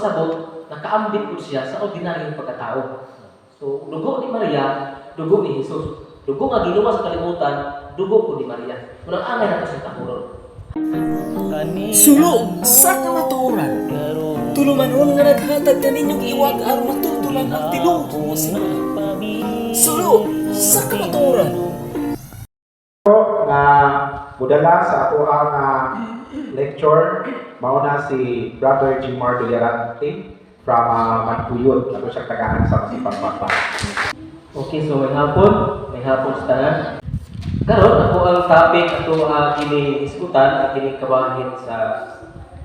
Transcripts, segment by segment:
pasabot, nakaambit po siya sa ordinaryong pagkatao. So, dugo ni Maria, dugo ni Jesus. Dugo nga ginuwa sa kalibutan, dugo po ni Maria. Munang angay na sa tapuron. Sulo sa kamatuoran. Tulumanon nga naghatag kaninyong iwag aron matutulan ang tilong Sulo sa kamatuoran. Nga mudala sa ato ang lecture, mauna si Brother Jimar Villarante from Manpuyod. Ato siyang tagahan sa Masipang Papa. Okay, so may hapon sa tanan. Karon ako ang topic ato kini diskutan at kini kabahin sa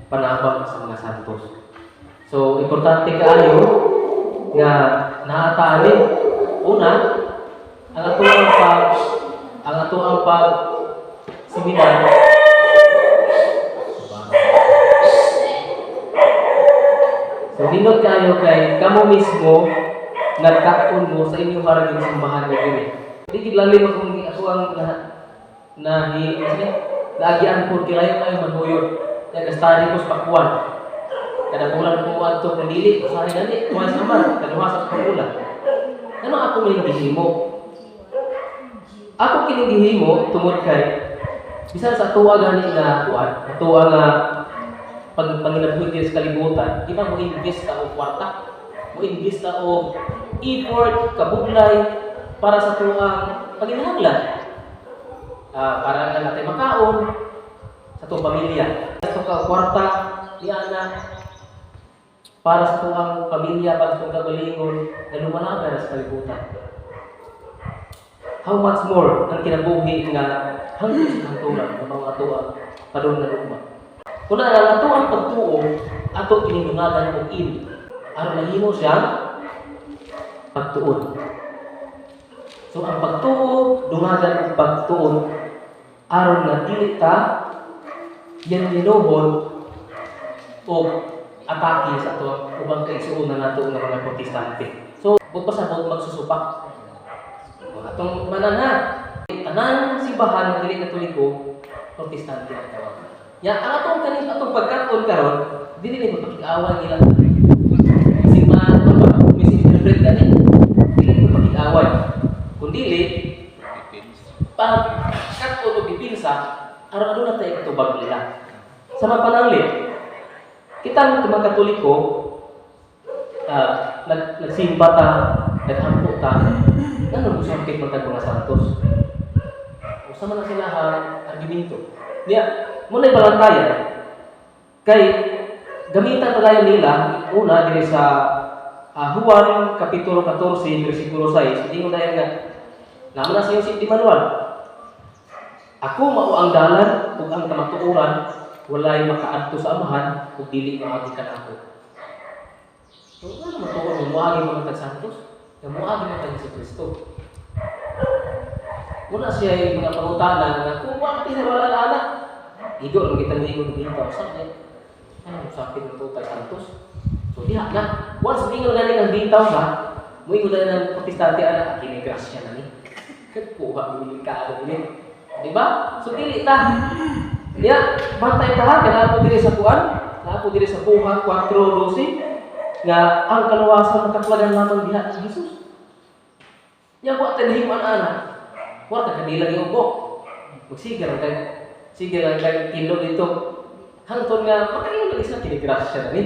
panabang sa mga santos. So importante kaayo nga naatali una ang ato ang pag seminar. So linod kayo kay kamo mismo nagkakon mo sa inyong haraging simbahan nga dili. Di lalim ako ang nagian po kilayo kayo manuyod. Kaya gastari ko sa pakuan. Kada bulan ko adto ng dili, sari dali, tuwas naman, kada sa pakulan. Ano ako may gihimo? Ako kining gihimo tungod kay bisan sa tuwa gani nga kuan, tuwa nga panginabuhi sa kalibutan, di ba mo invest ka og kwarta? Mo invest ka og effort, kabuglay para sa tuwang paghinahanglan. Para nga natin makaon sa tuwang pamilya. Sa tuwang kwarta, diana, para sa tuwang pamilya, para sa tuwang kagalingon, na lumalaban sa kalibutan. How much more ang kinabuhi nga hanggang sa hangturan ng mga tuwang padung na luma. Kung na ang atuang pagtuo, ato kinindungagan o in. Aron nahimo siya pagtuon. So ang pagtuo, dungagan og pagtuon aron nga dili ta yan linuhon o atake sa ato ubang kaigsuonan nato nga mga protestante. So pasabot magsusupak. Atong manana, tanan simbahan nga dili katoliko, protestante ang tawag. Ya ang atong pagkaton karon dili ni pagkig-away nila. Simbahan ba message celebrate gani. Dili mo pagkig-away. Kundili pag katon og dipinsa aron aduna tay katubag nila. Sama pananglit. Kita mga Katoliko nagsimba ta, naghampo ta. Ano mo sakit matag mga santos? Usama na sila argumento. Niya, muna ipalantayan. Kay gamitan palayan nila una diri sa Juan kapitulo 14 bersikulo 6. Hindi mo dayon nga naman na sa iyo si Manuel. Ako mao ang dalan ug ang kamatuoran walay makaadto sa amahan ug dili maagi kanako. So ano matuod mo agi mga santos? Yang muagi man si Kristo. Muna siya yung mga pangutanan na kung bakit wala na anak. Igo lang kita niingon dito. Sabi, ano sakit ng tutay santos? So diha na. Once bingon na ng bitaw ba, mo ingon na ng protestante anak kinigrasya na ni. Kuha mo yung kaano ni. Di ba? So dili ta. Diya, bantay ta ha, kana po diri sa kuan, na po diri sa Buhat 4:12 nga ang kaluwasan nakatlagan lamang diha ni Jesus. Nya wa ta himan ana. Wa ta kanila yung ubok. Sige lang kay kilo dito. Hangtod nga makaingon lagi sa kinigrasya na ni.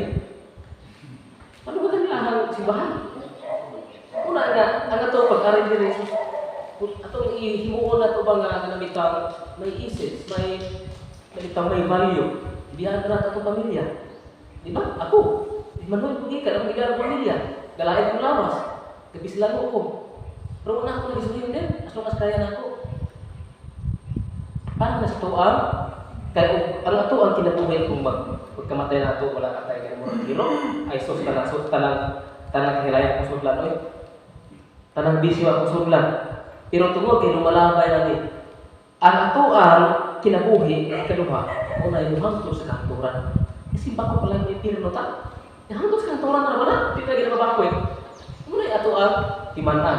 Ano ba kanila ang simbahan? Una nga ang ato pag-aral ni Jesus. Atong ihimuon na to ba nga kanamitan may essence, may value. Biyan na ato pamilya. Di ba? Ako Manuel, pugi ka lang mga pamilya. Galain ko lawas. Kabislan ko. Pero una ako nagisuhin din. As long as kaya na ako. Parang nasa tuwang. Kaya ang ato ang kinabuhay kung magkamatay na ito, wala ka tayo ganun. Hero, ay sos ka lang. Sos tanang hilayan kong sudlan. Oy. Tanang bisyo akong sudlan. Pero tungod, kaya lumalabay na ni. Ang ato ang kinabuhi, kaduha, una iluhang ito sa kanturan. Kasi bako pala yung ipirno ta. Hanggang sa kantoran na naman na, hindi na ginababakwit. Muna ato ang timanan.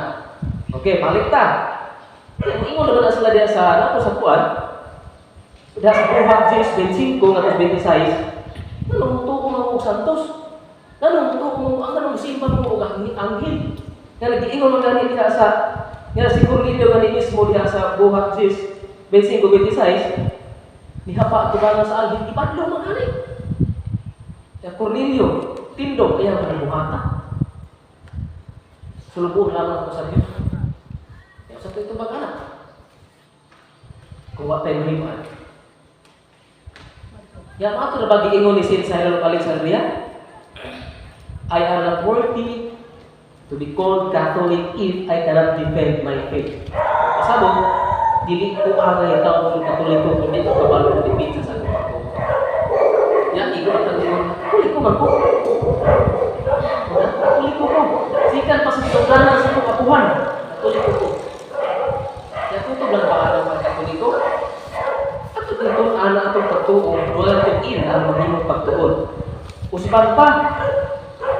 Okay, balik ta. Ingon naman na sila diya sa, ano sa kuwan, diya sa Buhat 6:25 at 26, nanong tuong ang Santos. Nano anghel. Nga nag-iingon man gani diha sa nga si Cornelio gani mismo diha sa buhat 25:26 nihapa tubangan sa anghel ipadlo man gani. Ya Cornelio, tindog kaya ka buhata. Sulubon lamang ko sa Diyos. Ya sa ito bagana. Kung wa tayo mahiman. Ya mato na pag-iingon ni Saint Cyril of Alexandria, I am not worthy to be called Catholic if I cannot defend my faith. Kasabot, dili ko angay tao ng Katoliko kundi ko kabalo ng dipit sa sagot ko. Yan, ikaw ang tanong, Katoliko man ko. Katoliko ko. Sikan pa sa sobrana sa mga kapuhan. Katoliko ko. Yan, kung lang ba ang mga Katoliko? At itong anak itong pagtuon, wala itong ang mahimong pagtuon. Usipan pa,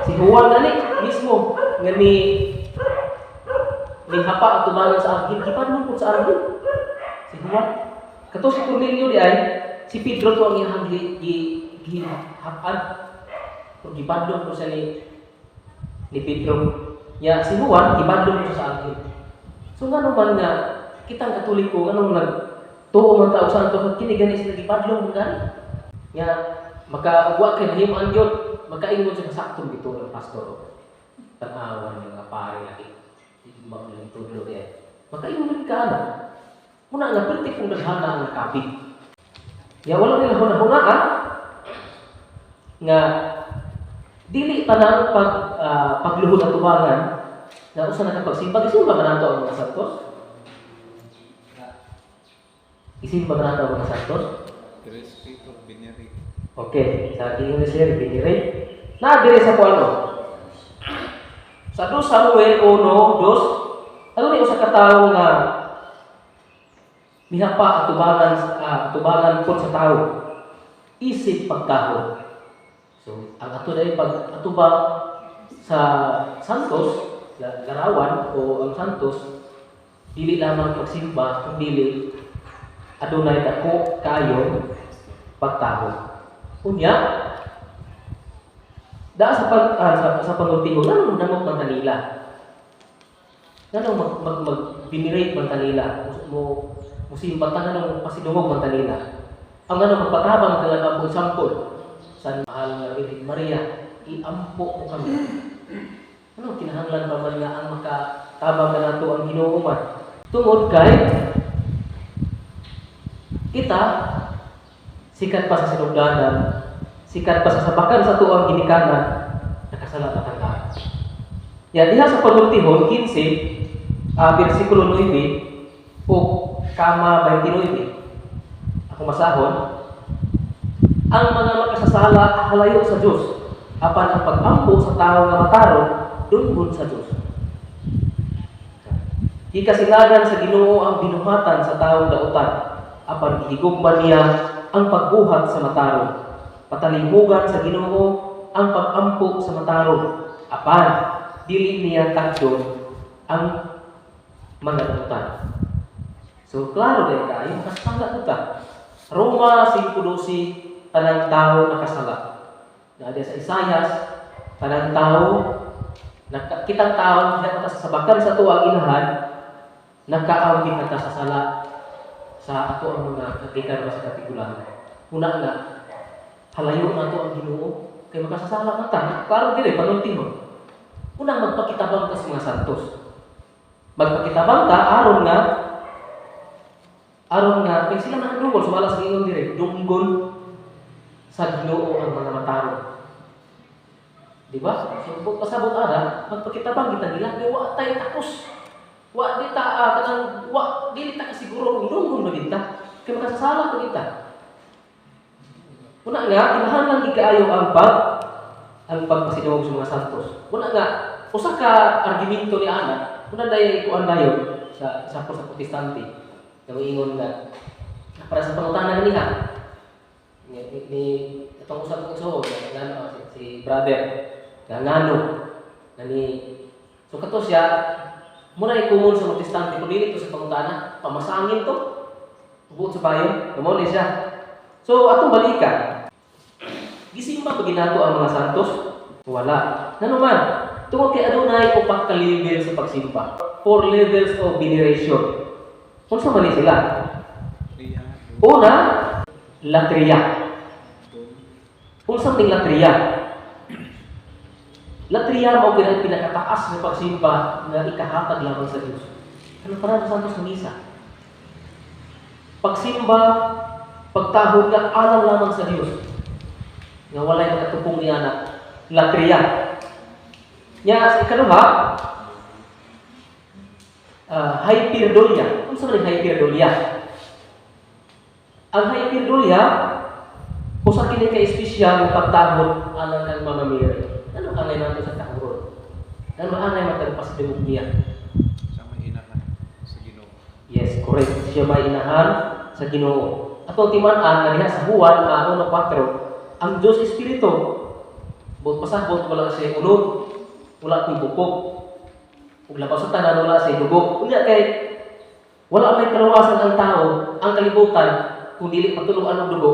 si Juan na mismo, nga ni hapa at tumangan sa anghel, gipadlong po sa anghel. Si Juan. Kato si Cornelio di ay, si Pedro to ang iyang gihapan. Kung gipadlong po siya ni Pedro. Ya, si Juan, gipadlong po sa anghel. So nga naman nga, kitang Katoliko, anong nagtuo man tao sa anto, kiniganis na gipadlong mo gani. Nga, makawa kay nahimaan yun, magkaingon siya saktong dito ng pastor. Tanawan ng mga pare lagi. Ibang ng tudlo eh. Magkaingon ka na. Muna nga, pwede kong naghana ang kapit. Ya, wala nila huna-huna ka. Nga, dili pa na pagluhod at tubangan na usa na kapagsimba. Isimba ba nato ang mga santos? Isimba ba nato ang mga santos? Okay, sa ating English here, binire. Na-dire sa kuano. Sa 2 Samuel 1:2, ano ni usa ka tawo nga mihapa at tubangan po sa tawo. Isip pagkahon. So, ang ato dahil pag-atubang sa Santos, larawan o ang Santos, dili lamang magsimba, kung dili adunay dako kayo pagtahon. Kunya, sa pangultiho, nanong namok man kanila. Nanong mag-venerate man kanila. Musimbatan nanong pasidungog man kanila. Ang nanong magpatabang talaga ang sampol. Sa mahal na Virgin Maria, iampo mo kami. Ano, kinahanglan pa man nga ang makatabang na nato ang Ginoo man. Tungod kay, kita, sikat pa sa sinugdanan, sikat pa sa sabakan sa tuang ginikanan, nakasala na tanda. Yan, diha sa pagultihon, 15, versikulo 9, o kama 29. Ako masahon, ang mga makasasala halayo sa Diyos, apan ang pag-ampo sa tao nga matarong, dungon sa Diyos. Ikasilagan sa Ginoo ang binuhatan sa taong dautan, apan gihigugman niya ang pagbuhat sa matarong. Patalimugan sa Ginoo ang pag-ampo sa matarong. Apan, dili niya takdon ang mga dautan. So, klaro dahil kayo, kasala ito. Roma 5:12, tanang tao nakasala. Dahil sa Isayas, tanang tao, kitang tao, hindi ka sa sabakan sa tuwang inahan, nagkaawin ka sa sala sa ato ang mga katikar sa katigulan. Una nga, halayo na ito ang Ginoo, kay makasasala ka ta. Klaro din panulti mo. Unang magpakitabang ka sa mga santos. Magpakitabang ka, aron nga, kaya sila na dungol, sumala sa ingon dire, dungol sa Ginoo ang mga matarong. Diba? So, pasabot ana, magpakitabang kita nila, kaya wa tayo takos. Wa di ta dili ta kasiguro kung dungol ba kita, kaya makasasala ko kita. Una nga, kinahanglan gikaayo ang pagpasidawog sa mga santos. Una nga, usa ka argumento ni ana, una dayon ikuan dayon sa protestante. Ingon nga para sa pangutanan niya ni itong usap ko si brother ngano nani so kato siya muna ikumon sa protestante kung dili to sa pangutanan pamasangin to buot sa bayon mo ni siya so atong balikan gisimba pag ginato ang mga santos wala nanuman Tungod kay adunay upat ka level sa pagsimba. 4 levels of veneration. Kung sa mali sila? Una, latria. Kung sa ting latria? Latria mo ang pinakataas na pagsimba na ikahatag lamang sa Diyos. Ano para sa Santos Misa? Pagsimba, pagtahod ka, alam lamang sa Diyos. Nga walay nakatupong niya na latria. Nya sa ikaduha, hyperdolia. Ano sa mga hyperdolia? Ang hyperdolia, kung sa kini ka espesyal ng pagtahod alang ng Mama Mary. Ano ang angay natin sa tahod? Ano ang angay natin pas niya? Siya may inahan sa Ginoo. Yes, correct. Siya may inahan sa Ginoo. At ang timan-an na diha sa Juan 1:4, ang Diyos Espiritu, bot pasabot wala siya ulod, wala kong bukog. Ug labaw sa tanan wala siya dugo. Unya kay wala may kalawasan ang tao, ang kalibutan kung dili patulog ang dugo.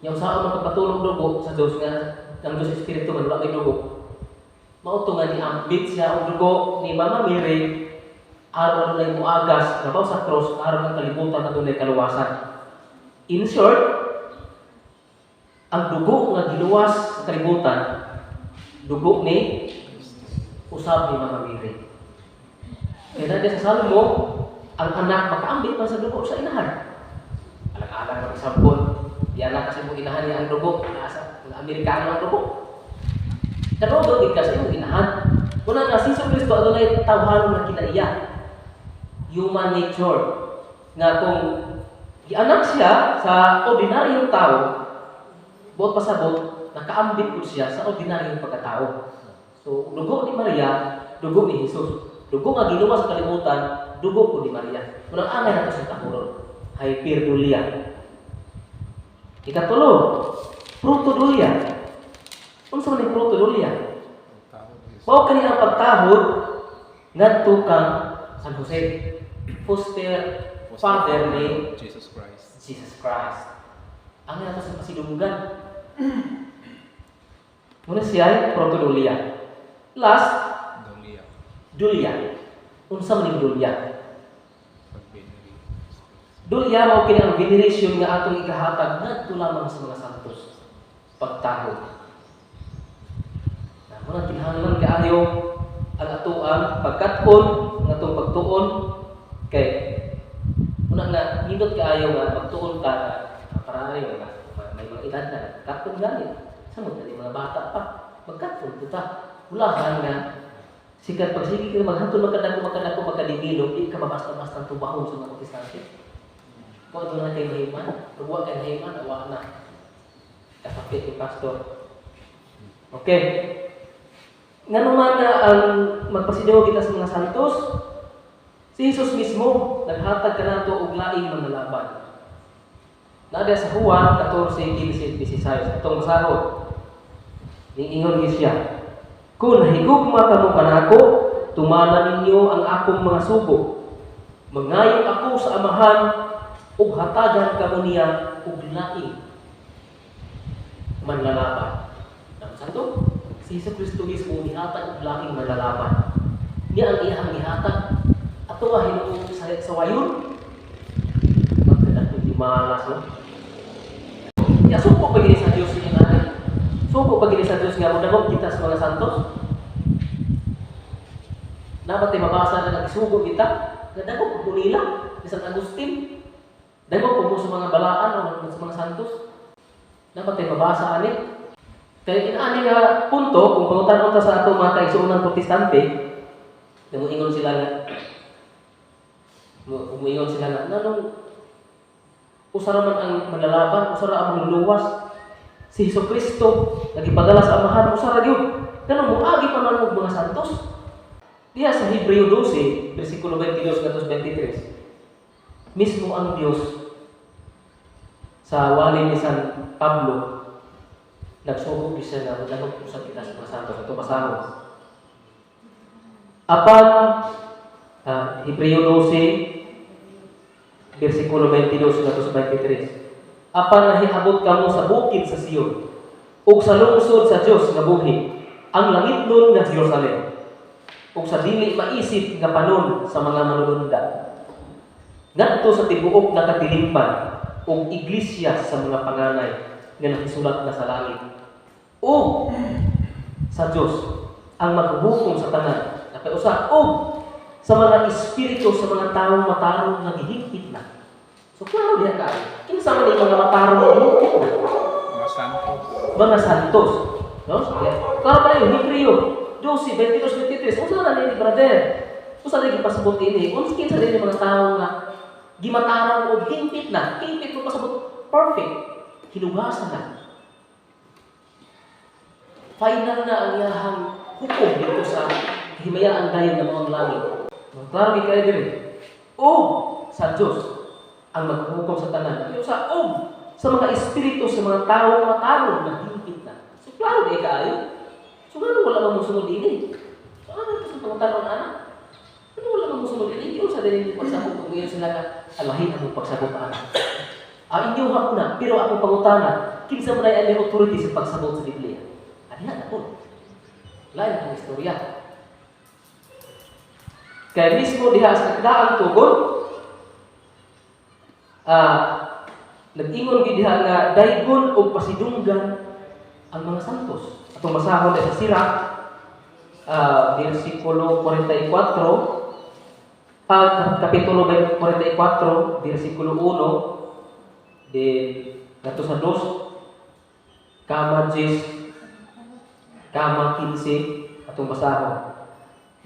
Yung saan magpatulog dugo sa Diyos nga ang Diyos Espiritu man wala may dugo. Mauto nga ni ambit siya ang dugo ni Mama Mary aron na muagas labaw sa cross aron ang kalibutan na dunay kaluwasan. In short, ang dugo nga giluwas sa kalibutan, dugo ni usab ni Mama Mary. Kaya na sa Salmo, ang anak makaambit man sa dugo sa inahan. Alang-alang mag-isampol. Di anak kasi mo inahan niya ang dugo. Nasa Amerikano ang dugo. Pero doon, kasi yung inahan. Kuna nga, si Kristo, adunay tawhan na kinaiya. Human nature. Nga kung anak siya sa ordinaryong tao, buot pasabot, nakaambit ko siya sa ordinaryong pagkatao. So, dugo ni Maria, dugo ni Jesus. Dugo nga giluwas sa kalimutan, dugo ko ni Maria. Unang angay na ito sa tahuron. Hyperdulia. Ikatulo, protodulia. Kung saan ni protodulia? Mao kani ang pagtahod ngadto kang San Jose, foster father ni Jesus Christ. Jesus Christ. Ang nato sa pasidunggan. Muna siya ay protodulia. Last, Dolia. dulia. Unsa man ning dulia? Pagbeneri. Dulia mao kini ang veneration nga atong ikahatag ngadto lamang sa mga santos. Pagtahod. Muna tinahanglan kaayo ang atuang pagkat-on, ang atong pagtuon kay muna nga nindot kaayo nga pagtuon ka para ayo nga may mga edad na kat-on gani. Samot na mga bata pa magkat-on ta. Ulahan nga sikat pagsige ka maghantol makadako makadibilo di ka mabasta-basta tubahon sa mga protestante. Kung ito na kay mahiman, ruwa kay mahiman, awa na. Kapapit ni pastor. Okay. Nga naman na ang magpasidaw kita sa mga santos, si Jesus mismo naghatag ka nato og laing manlalaban. Nada sa Juan 14:15-16 atong masahod. Niingon siya, kung higugma kamo kanako, tumanan ninyo ang akong mga sugo. Mangayo ako sa amahan ug hatagan kamo niya og laing manlalaban. Ang santo si Jesus Kristo mismo nihatag og laing manlalaban. Niya ang iyang gihatag ato nga Hinuon sa wayon. Magkadako di malas no. Ya suko pa gini sa Dios ni natin. Suko pa gini sa Dios nga modagog kita sa mga santos. Dapat mabasa na nagsugo kita. Nadagog ko nila ni San Agustin. Dagog ko sa mga balaan o sa mga santos. Dapat mabasa ani. Kaya inaani nga punto, kung pangutan ta sa ato mga kaigsuonan protestante, namuingon sila na nanong usara man ang manlalaban, usara ang luluwas. Si Hesus Kristo, nagipadala sa amahan, usara yun. Ganun, muagi pa man mga santos. Diya sa Hebreo 12, versikulo 22-23, mismo ang Diyos sa wali ni San Pablo, nagsugo siya na maglanong sa kita sa mga santos. Ito basahon. Apan, Hebreo 12, versikulo 22-23. Apan nahihabot kamo sa bukid sa Sion, ug sa lungsod sa Dios nga buhi. ang langit nun nga Jerusalem, ug sa dili maisip nga panon sa mga manununda. Ngadto sa tibuok na katilimpan ug iglesia sa mga panganay nga nakisulat na sa langit. O sa Dios ang maghuhukom sa tanan. Nakausa o sa mga espiritu sa mga taong matarong nga gihigpit na. So klaro diha ka. Kinsa man yung mga matarong nga gihigpit na? Mga santo. Mga santos. No? Klaro kayo, Hebreo 12, 22, 23. Unsa na ni brother? Unsa na gipasabot ini? Unsa kinsa din yung mga taong nga gimatarong o hingpit na? Hingpit mo pasabot perfect. Hinugasan na. Final na ang iyahang hukom dito sa himayaan dayon ng mga langit. Klaro di kayo din. O sa Diyos ang maghukom sa tanan. Yung sa sa mga espiritu, sa mga taong matarong na hingpit na. So klaro di kayo. So ano wala mang musunod ini? So ano ito sa pangutanong anak? Ano wala mang musunod ini? Yung sa din yung pagsabot kung ngayon sila ka alahin ang pagsabot anak. Inyo hapon na, pero ako pangutana, kinsa man ay ang authority sa pagsabot sa Biblia. Ano na po? Lain ang istorya. Kaya mismo diha sa kadaang tugon, nag-ingon gid diha nga daygon o pasidunggan ang mga santos. Atong basahon sa Sira, versikulo 44, kapitulo 44, versikulo 1, then nato sa 2, kama 10, kama 15, atong basahon.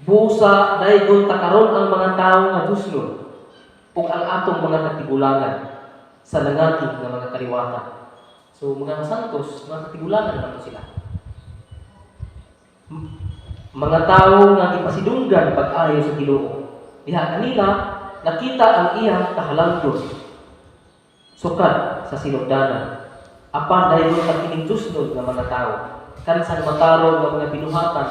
Busa daygon takaron ang mga tawo nga dusnon ug ang atong mga katigulangan sa nangating nga mga kaliwatan. So mga santos, mga katigulangan naman sila. Mga tawo nga gipasidunggan pag-ayo sa Ginoo. Diha kanila nakita ang iyang kahalangdon. Sukat sa sinugdanan. Apan daygon ta kining dusnon nga mga tawo. Kansan matarong nga mga binuhatan,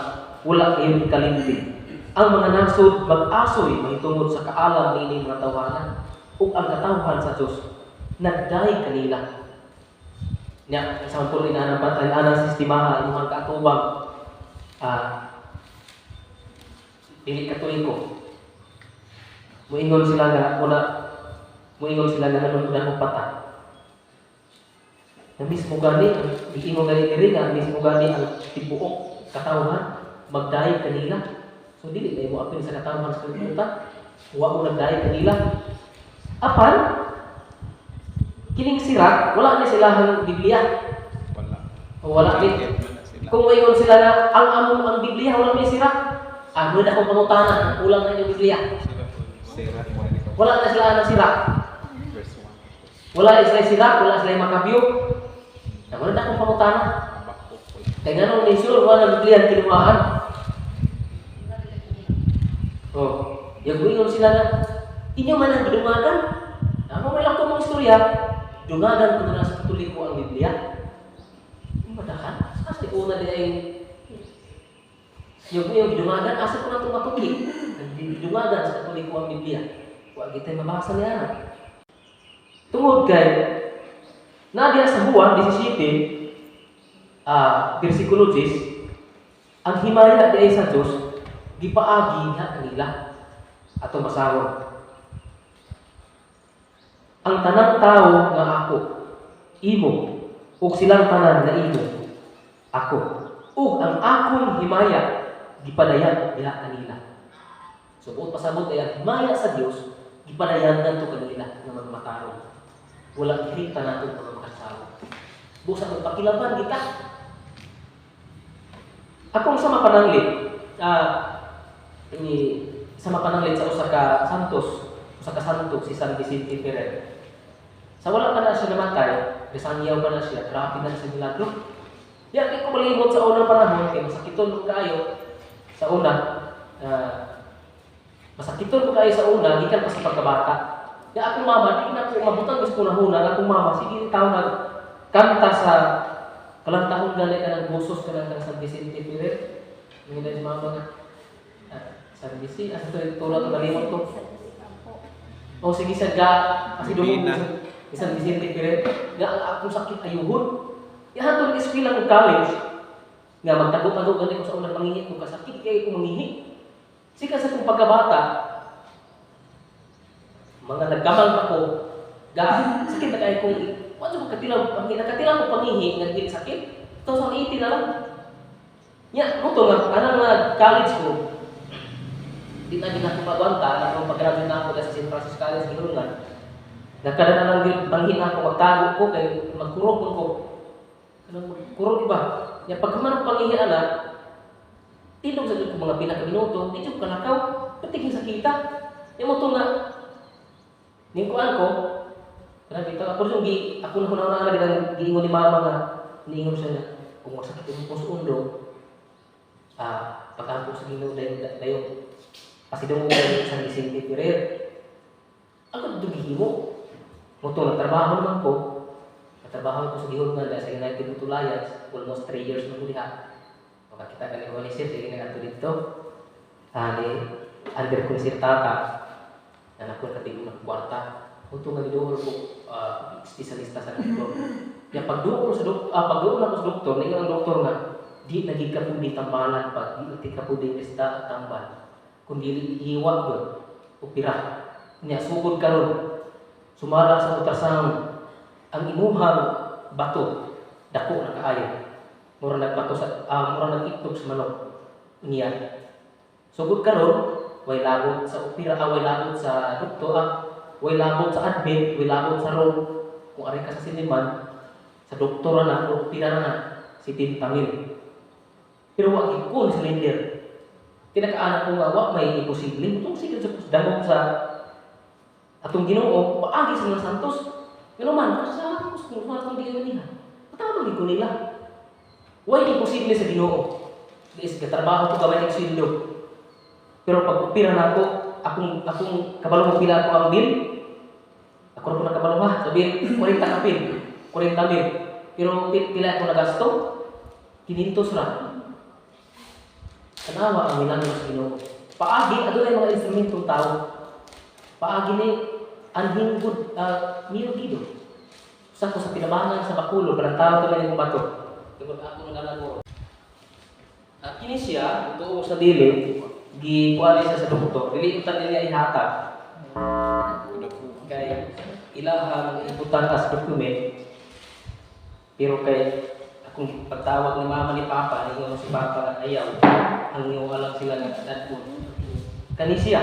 wala kayong kalimtin. Ang mga nasod mag-asoy mahitungod sa kaalam nining mga tawanan ug ang katawhan sa Dios nagday kanila. Nya example ina ang anang sistema imong kaatubang dili katoliko. Muingon sila nga nanundan og patay. Na mismo gani, iingon gani diri nga mismo gani ang tibuok katawhan magday kanila. So dili na mo apil sa katawhan sa kalibutan. Wa mo nagday kanila. Apan kining Sira, wala ni silahang Biblia. Wala. Wala ni. Wala sila. Kung mayon sila na ang Biblia wala may Sira. Ano na akong pangutanan, kulang na yung Biblia. Sira. Wala na sila ng Sira. Verse Wala sila Sira, wala sila Makabyo. Ano na akong pangutanan. 1. Habakuk. Kaya nga nung nisur, wala ng Biblia kinuhaan. Yung buingon sila na, inyo man ang dungagan. Ano may lang ko mga istorya, dungagan ko na sa Katoliko ang Biblia. Madahan, kasi una din ay yung dungagan, asa ko na itong matuki. Dungagan sa Katoliko ang Biblia. Huwag kita mabasa niya. Tungod kay, na diya sa Juan 17, versikulo 10, ang himaya diya sa Diyos, gipaagi niya kanila atong basahon. Ang tanang tao nga ako, imo, ug silang tanan na imo, ako, ug ang akong himaya, gipadayan diha kanila. So, buot pasabot ay ang himaya sa Dios, gipadayan nato kanila nga magmatarong. Wala kita nato mga makasama. Busa magpakilaban kita. Akong sama pananglit, sama pananglit sa usa ka santo si San Vicente Ferrer. Sa wala pa na siya namatay, gasangyaw pa na siya, grabe na siya milagro. Di ko malimot sa unang panahon, kaya masakiton ko kayo sa una, masakiton ko kayo sa una, gikan pa sa pagkabata. Di akong mama, di na ako mabutan gusto na huna, akong mama, sige tao na kanta sa kalantahon gali ka ng busos ka ng San Vicente Ferrer. Yung nila si mama nga, San Vicente, asa ito tulad ng malimot ko. O sige sadya, kasi dumong San Vicente Ferrer, nga akong sakit ayuhon. Yahatong eskwela ng college, Nga magtago-tago gani ko sa unang mangihi ko kasakit kay ko mangihi. Sika sa kong pagkabata, mga nagkamal pa ko, sakit na kaya kong, wala mo nakatilaw ko pangihi, nga hindi sakit. 2018 na lang. Nya, mo to nga, anang na college ko, di na ako pagwanta, nung pag-graduate na ako sa St. Francis College, Gilungan, nagkala na lang banghin ako, magtago ko, kay magkurog ko. Kurog iba. Nya, pagkaman ang pangihi na, tilog sa ko mga pila ka minuto, medyo kalakaw, patiging sakita. Nya mo to nga, ningkuan ko, grabe ito, ako na hunang-hunang na giingon ni mama nga, niingon siya na, kung masakit yung puso-undo, pagkapo sa Ginoo dayon kasi daw mo sa isang tipirer. Ako dugihimo. Moto nagtrabaho naman ko. Nagtrabaho ko sa Gihon nga sa United Mutulayan, almost 3 years na ko diha. Makakita ka ni Juan Sir, sige na ato dito. Under ko si Tata. Na ako katigong ng kwarta. Moto nga giduol ko spesyalista sa doktor. Ya pagduol ako sa doktor, ningon ang doktor nga di lagi ka po di tambalan pa, di lagi ka po di isda at tambal. Kundi hiwa ko, upira. Niya, sugod ka ron. Sumala sa ultrasound. Ang imuhang bato, dako na kaayo. Mura nag-itlog sa manok. Niya. Sugod ka ron, way labot sa upira, way labot sa doktor, way labot sa admit, way labot sa room. Kung aray ka sa siniman, sa doktora na, upira na, si Tintamil. Pero wag ikon sa linder. Tinakaanak ko nga, wag may imposible. Itong sige sa damog sa atong Ginoo, paagi sa mga santos. Pero man, sa santos, kung atong di nila. Patawag ko nila. Wag imposible sa Ginoo. Is katrabaho ko gamay ng sweldo. Pero pag upira na akong kabalo mo pila ko ang bill. Ako na po nakabalo ha, sa bill, 40 kapil. 40 mil. Pero pila ako nagasto, 500 ra. Kanawa ang milagro sa Ginoo. Paagi, adunay mga instrumentong tao. Paagi ni anhing good niyo gido. Sa ko sa pinabangan sa bakulo, parang tao ka ng bato. Tungod ako nagalago. At kini siya, ito sa dili, gikuha siya sa doktor. Dili utan niya ihata. Kay ilahang ibutan as document. Pero kay akong pagtawag ni mama ni papa, ningon si papa ayaw, ang niwalang sila ng dadpon. Kani siya,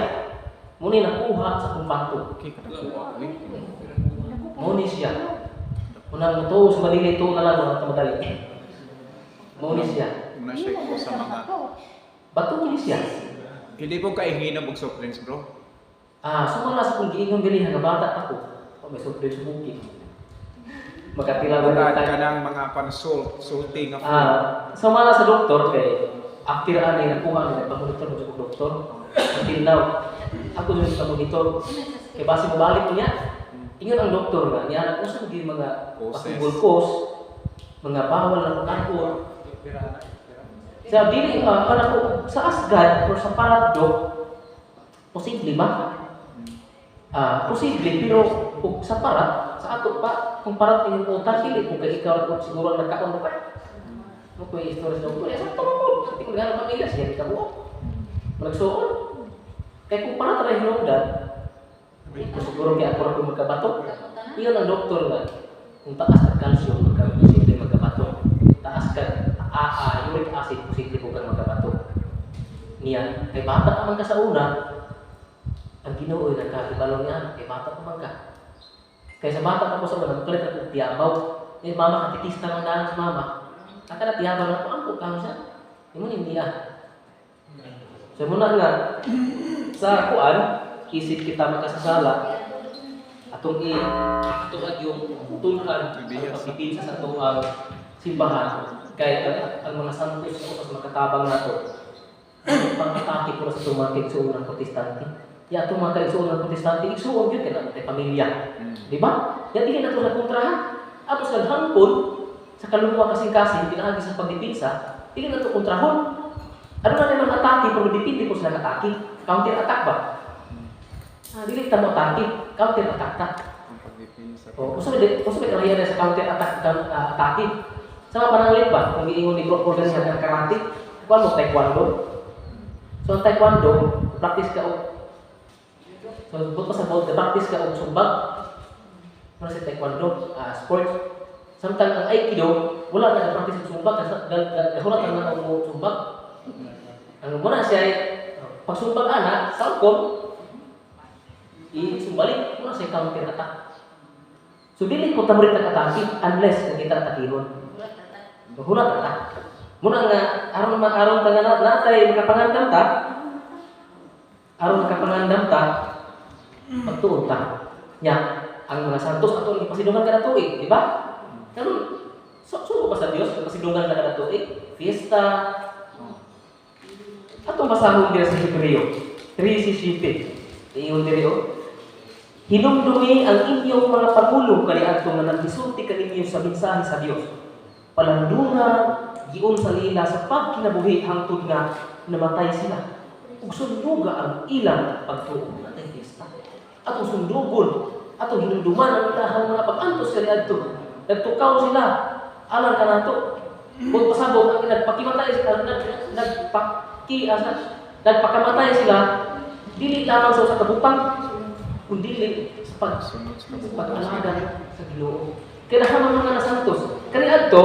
muni nakuha sa kumpanto. Okay, kanakuha ko eh. Muni siya. Unang ito, sa Manila ito na lang, mga madali. Muni siya. Una siya ko sa mga... Bato muni siya. Hindi po kaihinom og soft drinks, bro. Sumala sa kong giingon bilihan nga bata ako. May sukli sa bukid. Magkatila Wala ka ng mga pan-salty nga food. Sumala sa doktor kay after ani nakuha ni pamonitor sa doktor. Until now, ako din sa monitor. Kay base mo balik niya. Ingon ang doktor nga niya usa gyud mga possible cause, mga bawal na pagkaon. Sa dili ko sa asgad or sa paradok posible ba? Posible pero kung sa parat sa ato pa kung parat yung utan dili kung kay ikaw kung siguro nagkaon mo pa. Mo ko istorya sa doktor sa tungod. Tingog nga pamilya siya kita mo. Magsuon. Kay kung parat ra hinungdan ito siguro kaya ako rin magkabato. Iyon ang doktor nga. Kung taas ka calcium, posible magkabato. Taas ka uric acid, posible po kang magkabato. Niyan, kay bata ka man ka sa una, ang Ginoo ay nagkakibalo niya, kay bata ka man ka. Kaya sa bata ka po sa una, kulit ako tiyabaw. Eh, mama, katitista ng daan sa mama. Nakala tiyabaw na po, ang putang siya. Hindi mo niya. So, muna nga, sa kuan, isip kita makasasala atong yung tulhan pagpipinsa sa atong simbahan kay ang mga santos sa makatabang nato pang-atake po sa tumatik sa unang protestante ya tumakay sa unang protestante isuon yun kaya natin pamilya di ba? Yan din nato sa kontrahan ato sa hangpon sa kaluluwa kasing-kasing pinaagi sa pagdipinsa hindi nato kontrahon ano na naman atake pero dipindi po sila atake counter attack ba? Dili ta mo atake, counter attack ta. Ang pagdipin sa... Usa may kalahian sa counter attack atake. Sa mga pananglit ba, kung giingon ni Bro Organization ng karate, kuwan mo taekwondo. So ang taekwondo, practice ka og so buto sa bout, practice ka og sumbag. Ano sa taekwondo, sport. Samtang ang aikido, wala na practice og sumbag, kahulat na ang sumbag. Ang muna siya ay pagsumbag ana, salkon, isumbalik, muna siya counter attack. So dili ko tamurit nag-atake unless nakita atakihon. Mahulat attack. Muna nga aron ta nga natay makapangandam ta. Aron makapangandam ta pagtuon ta. Nya ang mga santos ato ipasidungan kada tuig, di ba? Karon suko pa sa Dios ipasidungan kada tuig, fiesta. Atong basahon dira sa Hebreo 3:17. Ingon diri hinumdumi ang inyong mga pangulo kaniadto nga naghisulti kaninyo sa mensahe sa Dios. Palandungan giun sa lila sa pagkinabuhi hangtod nga namatay sila. Ug sunduga ang ilang pagtuo natay fiesta. Atong sundugon, atong hinumduman ang ilahang mga pag-antos kaniadto. Nagtukaw sila alang kanato. Kung pasabog ang nagpakimatay sila, nagpakamatay sila, dili lamang sa kabutang kundi sa pag-alaga sa Ginoo. Kaya naman mga santos. Kaniadto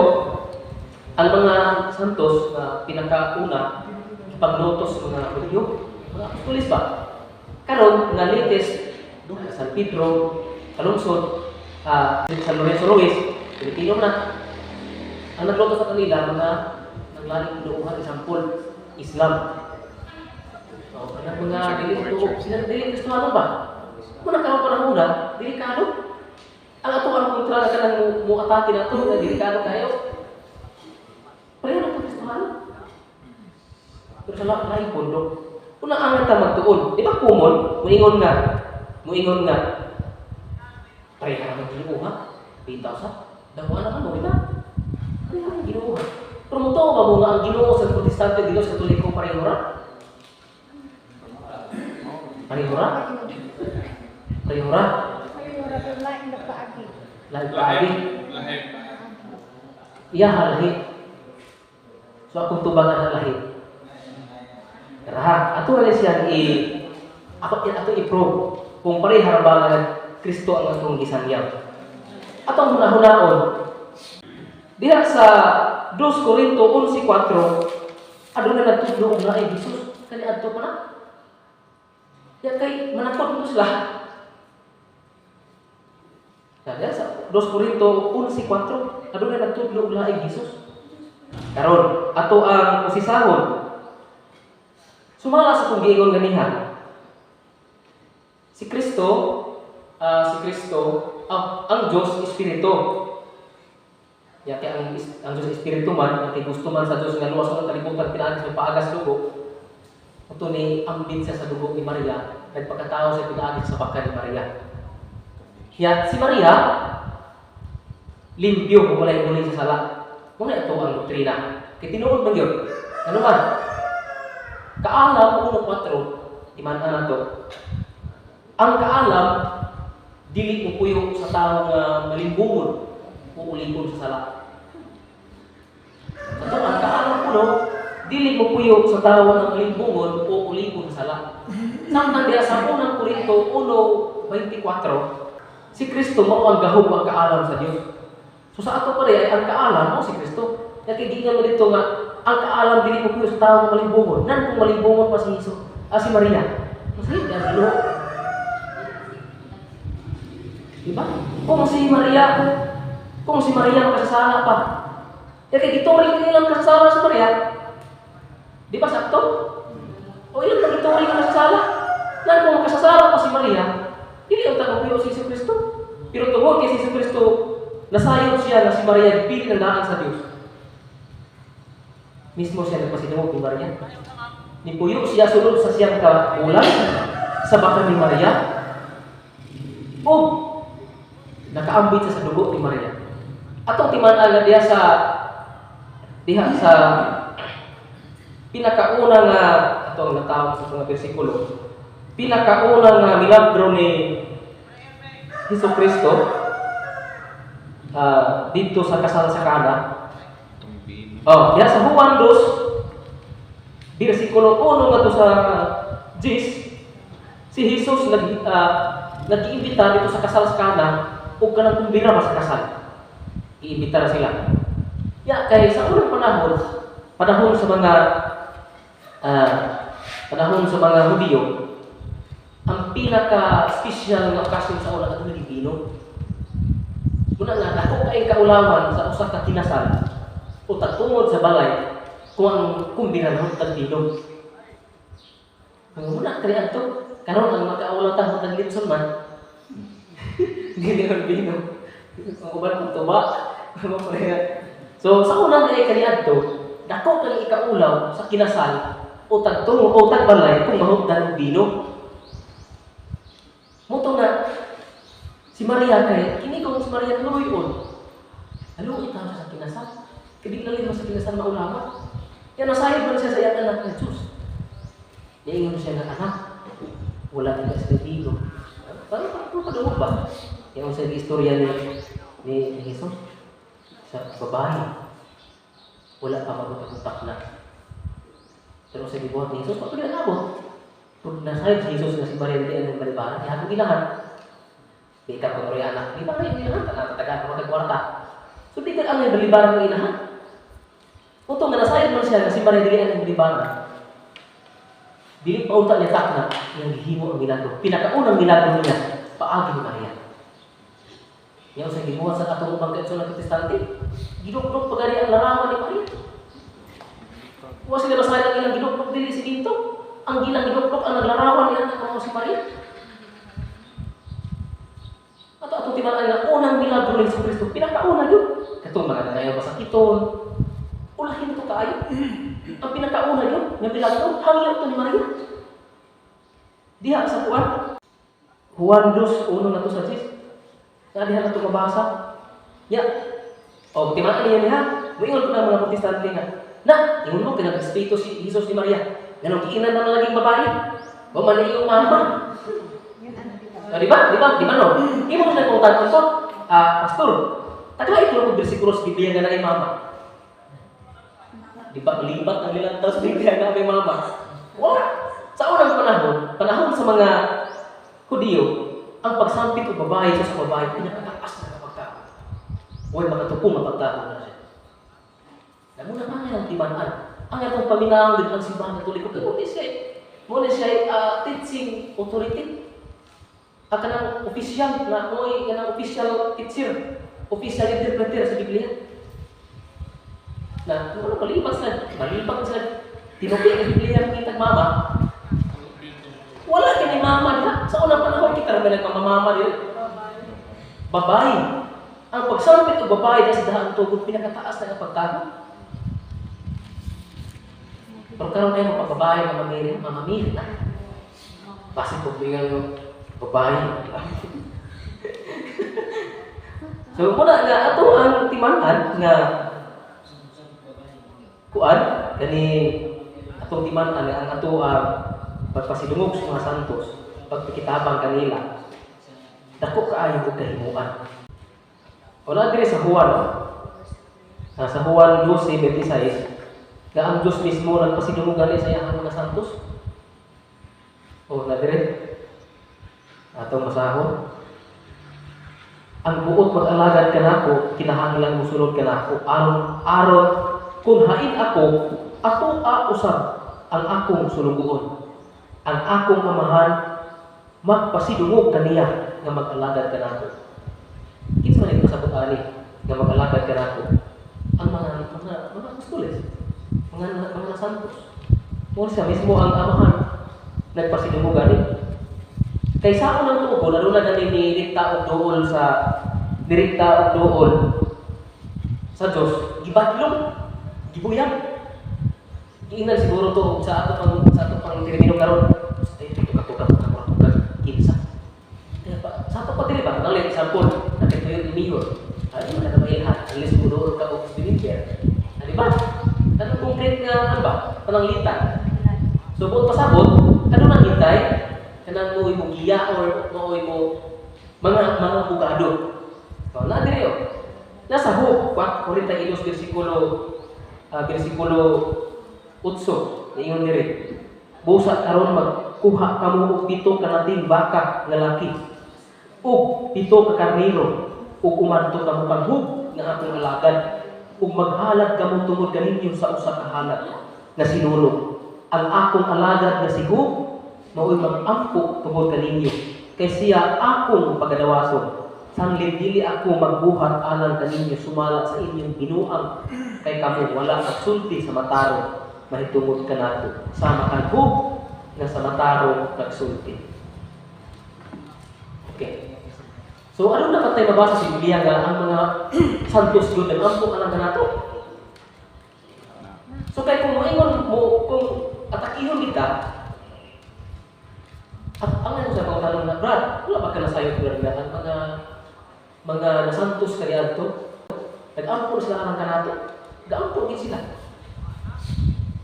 ang mga santos na pinakauna ipaglutos mga Hudyo, mga apostoles ba? Karon nga latest San Pedro, kalungsod, San Lorenzo Ruiz, Pilipino na. Ang nagluto sa kanila mga naglaling inuuhan example Islam. So, ang mga dili sila dili Kristiyano ba? Kung nagkaroon pa ng una, delikado. Ang ato ang kontra ka ng atake na ito, na delikado kayo. Pareho na ito Kristiyano. Pero sa laking pondo, kung naangat ka magtuon, di ba kumon, muingon nga, pareho na mag-ginuha, bitaw sa, dahuan na mo, di ba? Pareho na ginuha. Pero mo to, ba mo nga ang Ginoo sa Protestante, Ginoo sa Katoliko, pareho na? Pareho na? Pareho na? Lahi paagi. Iya halahi. So akong tubangan halahi. Raha, ato na siya ato i-prove kung pareha ba nga Kristo ang atong gisanyang. Atong hunahunaon. Diha sa 2 Corinto 11:4, aduna natudlo nga ay Jesus kani adto pa na. Ya kay manakot mo sila. Kaya sa 2 Corinto 11:4, aduna natudlo nga ay Jesus. Karon ato ang usisahon. Sumala sa kung giingon ganiha. Si Kristo, ang Diyos Espiritu. Ya kaya ang Diyos Espiritu man, at gusto man sa Diyos nga luwas ng kalibutan, pinaagos ng paagas dugo, ito ni ambit siya sa dugo ni Maria, nagpagkatao siya pinaagos sa baka ni Maria. Kaya si Maria, limpyo kung wala'y muli sa sala. Kung na ito ang doktrina. Kaya tinuod man yun. Ano man? Kaalam, 1:4, imanan na to. Ang kaalam, dili mo puyo sa taong malimbungon o ulimbon sa sala. Ito, ang kaalam puno, dili mo puyo sa taong malimbungon o ulimbon sa sala. Samtang diya sa 1 Corinto 1:24, si Kristo mo ang gahom ang kaalam sa Diyos. So sa ato pa rin, ang kaalam mo si Kristo. Nakigingan mo dito nga, ang kaalam dili mo puyo sa taong malimbungon. Nan kung malimbungon pa si si Maria. Masahit yan, ano? Diba? Kung si Maria makasasala pa. Kaya dito rin nilang kasasala sa Maria. Di ba sakto? O yun, dito rin kasasala. Nan kung makasasala pa si Maria, hindi ang tagupiyo si Jesu Cristo. Pero tungkol kay Jesu Cristo, nasayon siya na si Maria dipili ng daan sa Diyos. Mismo siya nagpasidungog ni Maria. Nipuyo siya sunod sa siyang kaulan sa baka ni Maria. O nakaambit sa dugo ni Maria. Atong timan-an na diha sa pinakauna nga atong natawag sa mga bersikulo. Pinakauna nga milagro ni Hesus Kristo dito sa kasal sa Kana Oh, ya sa Juan 2, versikulo 1 nga to sa 10, si Jesus nag-iimbita dito sa kasal sa Kana ug kanang kumbira ba sa kasal. Iimbita sila. Ya kay sa unang panahon sa mga Hudyo, ang pinaka-special nga okasyon sa una katong nagibino. Muna nga dako kay kaulawan sa usa ka kinasal o tungod sa balay kung ang kumbira ng tagbilog. Muna kaya ato karon ang makaulaw ta tag Litson man. Dili man bino. Ang uban kung tuba, mo kaya. So sa unang kay kaniadto, dako kay ikaulaw sa kinasal o tagtungo o tagbalay kung mahugdan og bino. Muto nga si Maria kay kini kung si Maria luoy-on. Haluoy ta sa kinasal. Kibiglalin mo sa kinasal maulawa. Yan nasayod man siya sa iyang anak ni Jesus. Niingon siya ng anak. Wala din sa Espiritu. Parang padungog ba? Yung sa istorya ni Jesus sa babae. Wala pa magutaguntak na. Pero sa gibuhat ni Jesus, pag pinag-abot. Kung nasayod si Jesus na si Maria hindi ang balibaran, ihapon ilahan. Di ka kung anak, di ba kayo ilahan? Taga-taga, kwarta. So di ka ang balibaran ng ilahan. Kung nga nasayod man siya na si Maria hindi ang balibaran, dili pa unta niya takna yung gihimo ang milagro. Pinakaunang milagro niya, paagi ni Maria. Yung sa gibuhat sa katong bangkit sa protestante, giduklok pagari ang larawan ni Maria. Huwag sila nasayod ang ilang giduklok dili si Ginto. Ang gilang giduklok ang naglarawan niya ng si Maria. Ato timaan nga unang milagro ni Kristo, pinakauna yun. Katong mga nangayon masakiton, ulahin ito kaayo. Ang pinakauna yun, nga milagro, hangyo ito ni Maria. Diha sa Juan 2:1 na to sa 10. Nga diha na ito mabasa. Ya. O, timaan niya niya. Muingon ko na mga protestante nga. Na, ingon mo, pinag-espiritu si Jesus ni Maria. Ganong kiinan na naging babae. O, mali yung mama. Di ba no? Imo na kung tanong ko, pastor, taga ito ang bersikulo sa Biblia nga na mama. Di ba, libat ang ilang taos Biblia nga may mama. Wala. Sa unang panahon sa mga Hudyo, ang pagsampit o babae sa babae, pinakataas na kapagtao. Huwag makatukong ang pagtao na siya. Namun na nga ang tibanan. Ang atong paminahon din ang simbahan na tuloy ko. Muna siya teaching authority. Kanang official na mo'y kanang official teacher, official interpreter sa Biblia. Na ano kalipas na, sila tinupi ang Biblia ng kitag mama. Wala kini mama na. Sa unang panahon kita rin nagmamama din. Babae. Ang pagsampit ng babae na sa daan tugod pinakataas na pagtago. Pero karon ay mapababae mamamili na. Basi po bigyan babae. So muna nga ato ang timanan nga kuan kani atong timanan ang ato ang pagpasidungog sa mga santos, pagpikitabang kanila. Dako kaayo og kahimuan. Wala dire sa Juan. Sa Juan 12:26 nga ang Diyos mismo nagpasidungog gali sa iyang mga santos. O na dire atong masahon. Ang buot mag-alagad kanako, kinahanglan musulod kanako aron kung hain ako, ato usab ang akong sulugoon. Ang akong amahan magpasidungog kaniya nga mag-alagad kanako. Kinsa man pasabot ani nga mag-alagad kanako? Ang mga apostoles, mga santos. Mo siya mismo ang amahan nagpasidungog ani. Kay sa unang tubo, lalo na direkta og dool sa Diyos, gibadlong, gibuyang. Giingnan siguro to sa ato pang termino karon. Ito katukat kinsa. Kaya pa sa ato pa dili ba? Nang example, nakita yung imihon. Ay man na mailahat, unless mo ka og spiritual. Di ba? Ano concrete nga ano ba? Pananglitan. So kung pasabot, ano nang hintay? Kanang mo'y mo giya or mo'y mo mga bugado. So, na dire yo. Nasa Hope 42 versikulo bersikulo 8 niingon diri. Busa karon magkuha kamo og 7 ka nating baka nga laki. Ug 7 ka karnero ug umadto kamo kang hub nga akong alagad. Ug maghalad kamo tungod kaninyo sa usa ka halad nga sinulog. Ang akong alagad nga si Hub mao'y mag-ampo tungod kaninyo. Kay siya akong pagadawason. Sanglid dili ako magbuhat alang kaninyo sumala sa inyong binuang. Kay kamo wala nagsulti sa mataro mahitungod kanato. Sama kang Hub nga sa mataro nagsulti. Okay. So ano na tayo mabasa sa Biblia nga ang mga santos yun nag-ampo alang kanato? So kay kung moingon mo kung atakihon kita at ang ano sa pagtanong na Brad, wala ba ka na sayo Brad nga ang mga nasantos kaya ito nag-ampo sila alang kanato, ga-ampo din sila.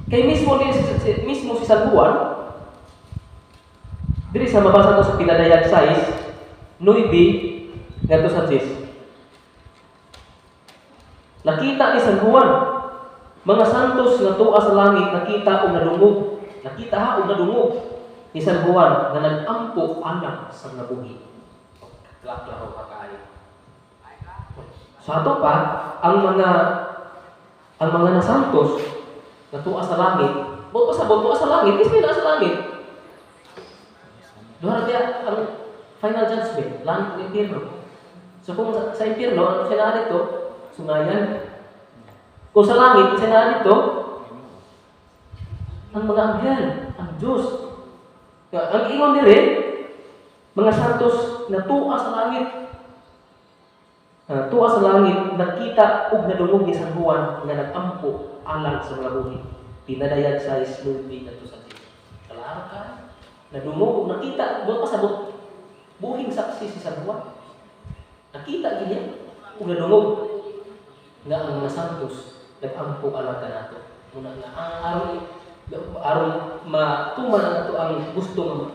Kay mismo si San Juan diri sa mabasa to sa Pinadayag 6 9 ngadto sa 10. Nakita ni San Juan mga santos nga tuwa sa langit nakita o nadungog. Nakita ha o nadungog ni San Juan nga nag-ampo anak sa nabuhi. Klaro ka kaayo. Sa ato pa ang mga nasantos nga tuwa sa langit, buto sa langit, is na sa langit. Duha dia ang final judgment, langit ng impierno. So kung sa impierno, ano sila dito? Sungayan. Kung sa langit, sila dito, ang mga anghel, ang Diyos. Ang ingon din rin, mga santos na tuwa sa langit. Tuwa sa langit, nakita ug nadungog ni San Juan nga nag-ampo alang sa mga buhi. Pinadayag sa islubi na to sa Diyos. Kalaro ka, nadungog ug nakita, buwan pa sa buhing saksi si San Juan. Nakita ganyan, ug nadungog nga ang mga santos nag-ampo alang kanato. Muna nga aron matuman nato ang gusto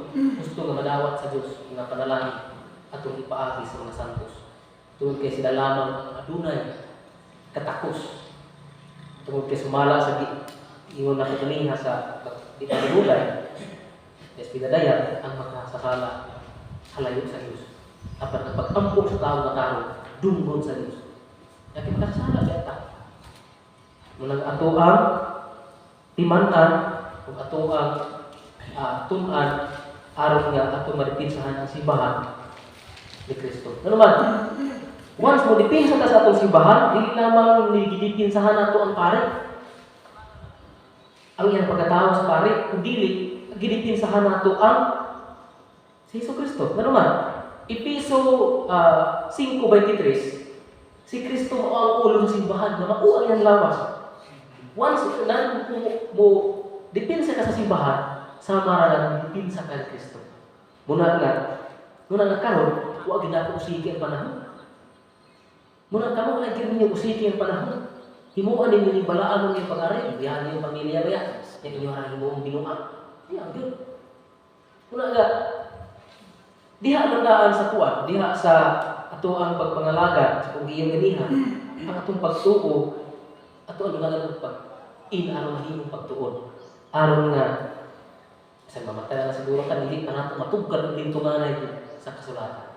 nga madawat sa Dios nga panalangin atong ipaagi sa mga santos. Tungod kay sila lamang adunay katakos. Tungod kay sumala sa ingon na kaniha sa di pagulay. Des pinadayag ang makasakala halayo sa Dios. Apan ang pag-ampo sa tao nga tao dunggon sa Dios. Kaya makasala beta. Munang ato ang timan-an ug ato ang tun-an aron nga ato madipinsahan ang simbahan ni Kristo. Ano man? Once mo dipinsa ka sa atong simbahan, dili lamang nigidipinsahan nato ang pare. Ang iyang pagkatao sa pare, kung dili gidipinsahan nato ang si Hesus Kristo. Ano man? Episo 5:23. Si Kristo mao ang ulo ng simbahan, nga mao ang iyang lawas. Once mo dipinsa ka sa simbahan, sama ra lang dipinsa ka ni Kristo. Muna nga karon, wa gid ako usigi ang panahon. Muna kamo na gid ninyo usigi ang panahon. Himuan ninyo ni balaan ng pag-ari, biyahe yung pamilya ya, yang inyo ra himuong binuang. Diha gyud. Muna nga diha mandaan sa kuwan, diha sa ato ang pagpangalaga sa iyang ganiha, ang atong pagtuo, ato ang mga pag aron mahimong pagtuon. Aron nga sa mamatay na siguro kan dili pa nato matugkad og dintunganay sa kasulatan.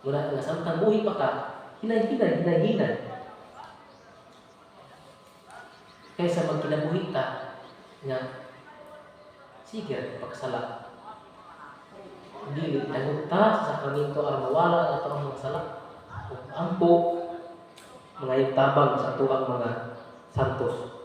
Muna nga samtang buhi pa ka, hinay-hinay. Kaysa magkinabuhi ka nga sige pagkasala. Dili tagot ta sa sakramento aron mawala ato ang mga sala. Ug ampo mga tabang sa ato ang mga santos.